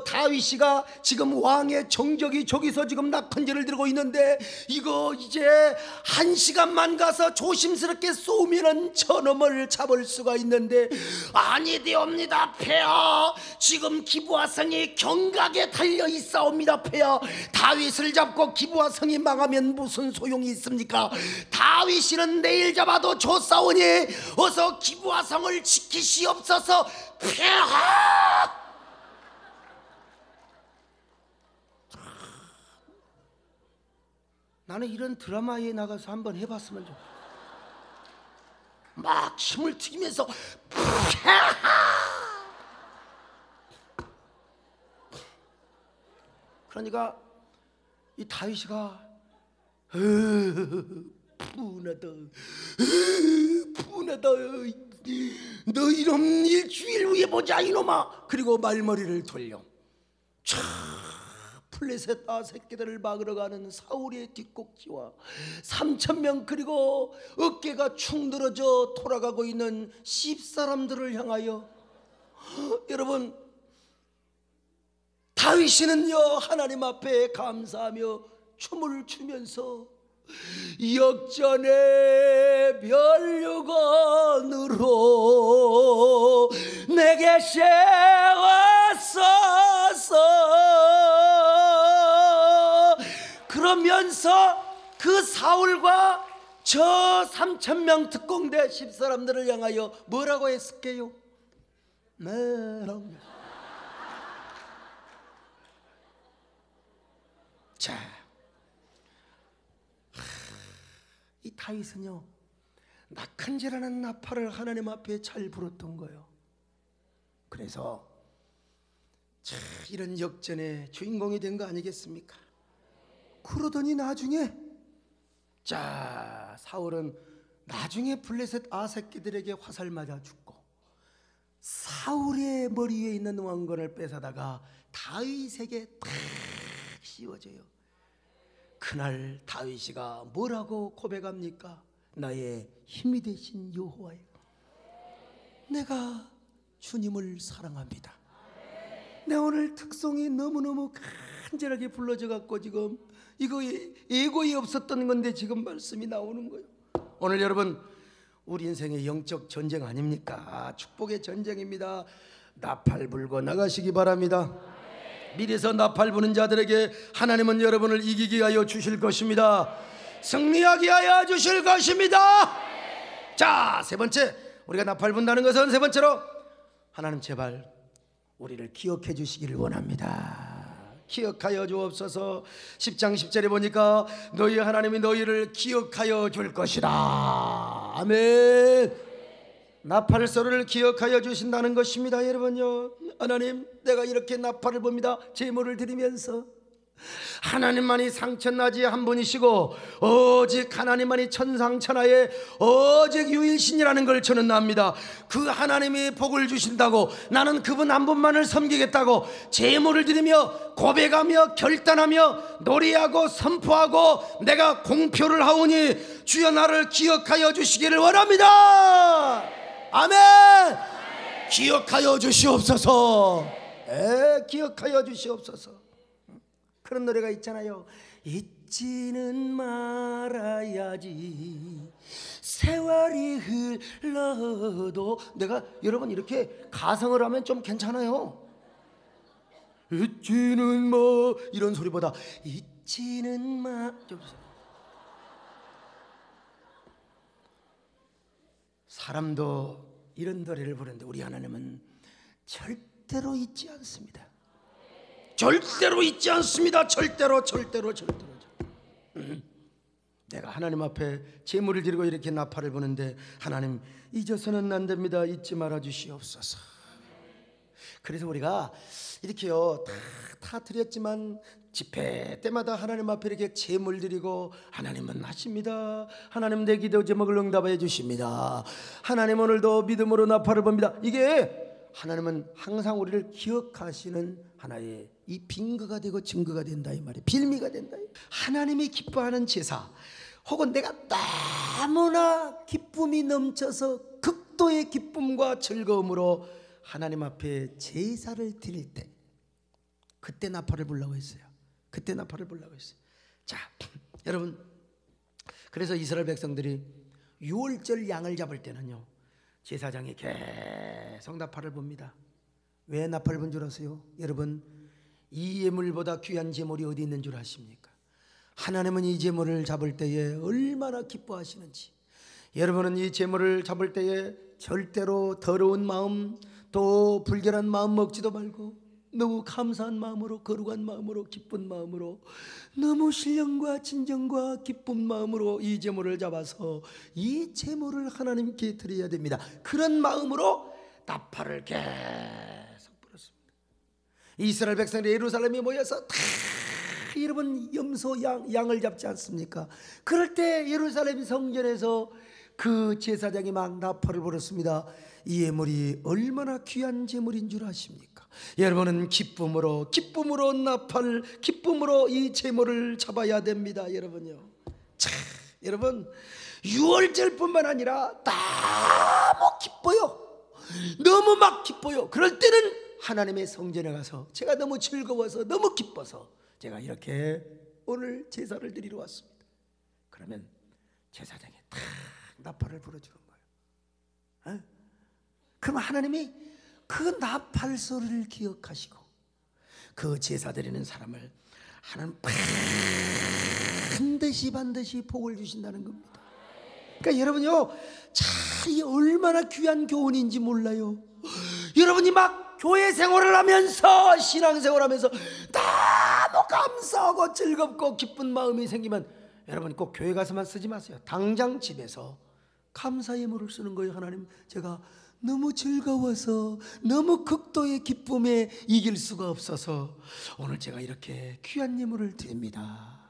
다윗이가 지금 왕의 정적이 저기서 지금 낙헌제를 들고 있는데 이거 이제 1시간만 가서 조심스럽게 쏘면은 저놈을 잡을 수가 있는데 아니되옵니다. 폐하, 지금 기브아성이 경각에 달려 있사옵니다. 폐하, 다윗을 잡고 기브아성이 망하면 무슨 소용이 있습니까? 다윗이는 내일 잡아도 좋사오니 어서 기브아성을 지키시옵소서. 폐하. 나는 이런 드라마에 나가서 한번 해봤으면 좋겠다. 막 힘을 튀기면서 그러니까 이 다윗이가 분하다, 분하다, 너 이놈 일주일 후에 보자 이놈아. 그리고 말머리를 돌려 촤 블레셋 새끼들을 막으러 가는 사울의 뒷꼭지와 3,000명 그리고 어깨가 축 늘어져 돌아가고 있는 10사람들을 향하여, 여러분 다윗이는요 하나님 앞에 감사하며 춤을 추면서 역전의 면류관으로 내게 세웠소서. 그러면서 그 사울과 저 3,000명 특공대 10사람들을 향하여 뭐라고 했을게요? 네라고. 자, 이 다윗은요 낙한지라는 나팔을 하나님 앞에 잘 불었던 거예요. 그래서 자, 이런 역전의 주인공이 된 거 아니겠습니까? 그러더니 나중에 자 사울은 나중에 블레셋 새끼들에게 화살 맞아 죽고 사울의 머리 위에 있는 왕관을 뺏어다가 다윗에게 탁 씌워져요. 그날 다윗이가 뭐라고 고백합니까? 나의 힘이 되신 여호와여, 내가 주님을 사랑합니다. 내 오늘 특송이 너무너무 간절하게 불러져 갖고 지금 이거 예고에 없었던 건데 지금 말씀이 나오는 거예요. 오늘 여러분 우리 인생의 영적 전쟁 아닙니까? 축복의 전쟁입니다. 나팔 불고 나가시기 바랍니다. 미리서 나팔 부는 자들에게 하나님은 여러분을 이기게 하여 주실 것입니다. 승리하게 하여 주실 것입니다. 자, 세 번째, 우리가 나팔 분다는 것은 세 번째로 하나님 제발 우리를 기억해 주시기를 원합니다. 기억하여 주옵소서. 10장 10절에 보니까 너희 하나님이 너희를 기억하여 줄 것이다. 아멘. 나팔 소리를 기억하여 주신다는 것입니다. 여러분요, 하나님 내가 이렇게 나팔을 봅니다. 제물을 드리면서 하나님만이 상천나지 한 분이시고 오직 하나님만이 천상천하의 오직 유일신이라는 걸 저는 압니다. 그 하나님이 복을 주신다고 나는 그분 한 분만을 섬기겠다고 제물을 드리며 고백하며 결단하며 노래하고 선포하고 내가 공표를 하오니 주여 나를 기억하여 주시기를 원합니다. 아멘. 기억하여 주시옵소서. 기억하여 주시옵소서. 그런 노래가 있잖아요. 잊지는 말아야지 세월이 흘러도. 내가 여러분 이렇게 가성을 하면 좀 괜찮아요. 잊지는 이런 소리보다 잊지는 사람도 이런 노래를 부르는데 우리 하나님은 절대로 잊지 않습니다. 절대로 잊지 않습니다. 절대로. 내가 하나님 앞에 제물을 드리고 이렇게 나팔을 부는데 하나님 잊어서는 안 됩니다. 잊지 말아 주시옵소서. 그래서 우리가 이렇게요 다 드렸지만 집회 때마다 하나님 앞에 이렇게 제물 드리고 하나님은 하십니다. 하나님 내 기도 제목을 응답해 주십니다. 하나님 오늘도 믿음으로 나팔을 봅니다. 이게 하나님은 항상 우리를 기억하시는 하나의 이 빙거가 되고 증거가 된다 이 말이에요. 빌미가 된다. 하나님이 기뻐하는 제사 혹은 내가 너무나 기쁨이 넘쳐서 극도의 기쁨과 즐거움으로 하나님 앞에 제사를 드릴 때 그때 나팔을 불라고 했어요. 그때 나팔을 불라고 했어요. 자, 여러분 그래서 이스라엘 백성들이 유월절 양을 잡을 때는요 제사장이 계속 나팔을 봅니다. 왜 나팔을 본 줄 아세요? 여러분 이 예물보다 귀한 제물이 어디 있는 줄 아십니까? 하나님은 이 제물을 잡을 때에 얼마나 기뻐하시는지. 여러분은 이 제물을 잡을 때에 절대로 더러운 마음 또 불결한 마음 먹지도 말고 너무 감사한 마음으로 거룩한 마음으로 기쁜 마음으로 너무 신령과 진정과 기쁜 마음으로 이 제물을 잡아서 이 제물을 하나님께 드려야 됩니다. 그런 마음으로 나팔을 계속 불었습니다. 이스라엘 백성들이 예루살렘에 모여서 다 여러분 염소 양을 잡지 않습니까? 그럴 때 예루살렘 성전에서 그 제사장이 막 나팔을 불었습니다. 이 예물이 얼마나 귀한 제물인 줄 아십니까? 여러분은 기쁨으로 나팔, 기쁨으로 이 제물을 잡아야 됩니다. 여러분요. 자, 여러분 유월절뿐만 아니라 너무 기뻐요. 너무 막 기뻐요. 그럴 때는 하나님의 성전에 가서 제가 너무 즐거워서 너무 기뻐서 제가 이렇게 오늘 제사를 드리러 왔습니다. 그러면 제사장이 탁 나팔을 불어주는 거예요. 그럼 하나님이 그 나팔 소리를 기억하시고 그 제사 드리는 사람을 하나님 반드시 복을 주신다는 겁니다. 그러니까 여러분요, 참 이 얼마나 귀한 교훈인지 몰라요. 여러분이 막 교회 생활을 하면서 신앙생활하면서 너무 감사하고 즐겁고 기쁜 마음이 생기면 여러분 꼭 교회 가서만 쓰지 마세요. 당장 집에서 감사 예물을 쓰는 거예요. 하나님, 제가 너무 즐거워서 너무 극도의 기쁨에 이길 수가 없어서 오늘 제가 이렇게 귀한 예물을 드립니다.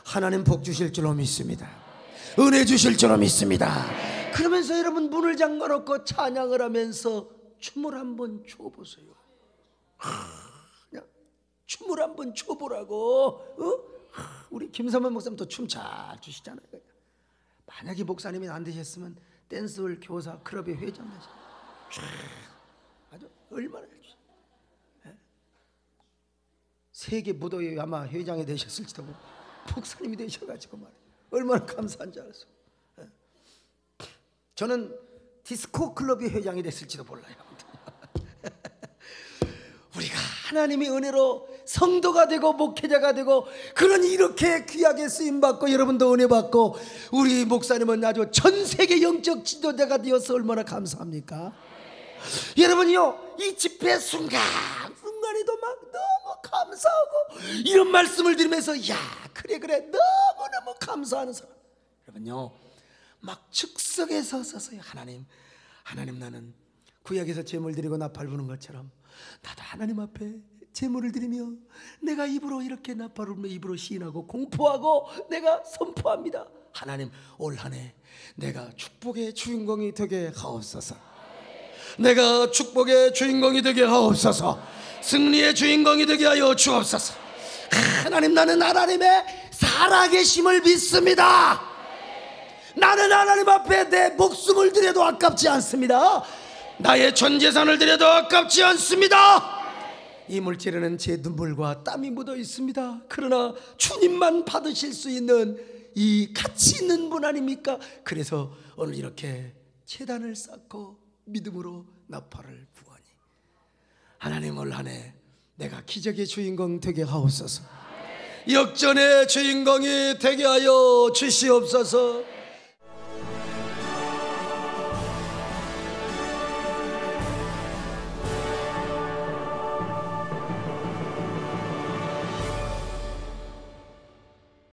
하나님 복 주실 줄로 믿습니다. 은혜 주실 줄로 믿습니다. 그러면서 여러분 문을 잠가놓고 찬양을 하면서 춤을 한번 춰보세요. 그냥 춤을 한번 춰보라고. 우리 김삼만 목사님도 춤 잘 추시잖아요. 만약에 목사님이 안 되셨으면 댄스홀 교사 클럽의 회장 되셨어요. 아주 얼마나 세계 무도회 아마 회장이 되셨을지도 모르고 목사님이 되셔가지고 말이에요. 얼마나 감사한지 알았어요. 저는 디스코 클럽의 회장이 됐을지도 몰라요. 우리가 하나님의 은혜로 성도가 되고 목회자가 되고 그러니 이렇게 귀하게 쓰임받고 여러분도 은혜 받고 우리 목사님은 아주 전 세계 영적 지도자가 되어서 얼마나 감사합니까? 여러분이요, 이 집회 순간에도 막 너무 감사하고 이런 말씀을 드리면서 야 그래 너무너무 감사하는 사람 여러분요, 막 즉석에서 서서요 하나님 나는 구약에서 제물 드리고 나팔 부는 것처럼 나도 하나님 앞에 제물을 드리며 내가 입으로 이렇게 나팔을 불며 입으로 시인하고 공포하고 내가 선포합니다. 하나님, 올 한 해 내가 축복의 주인공이 되게 하옵소서. 내가 축복의 주인공이 되게 하옵소서. 승리의 주인공이 되게 하여 주옵소서. 하나님, 나는 하나님의 살아계심을 믿습니다. 나는 하나님 앞에 내 목숨을 드려도 아깝지 않습니다. 나의 전 재산을 드려도 아깝지 않습니다. 이 물질에는 제 눈물과 땀이 묻어 있습니다. 그러나 주님만 받으실 수 있는 이 가치 있는 분 아닙니까? 그래서 오늘 이렇게 제단을 쌓고 믿음으로 나팔을 부으니 하나님, 올 한 해 내가 기적의 주인공 되게 하옵소서. 역전의 주인공이 되게 하여 주시옵소서.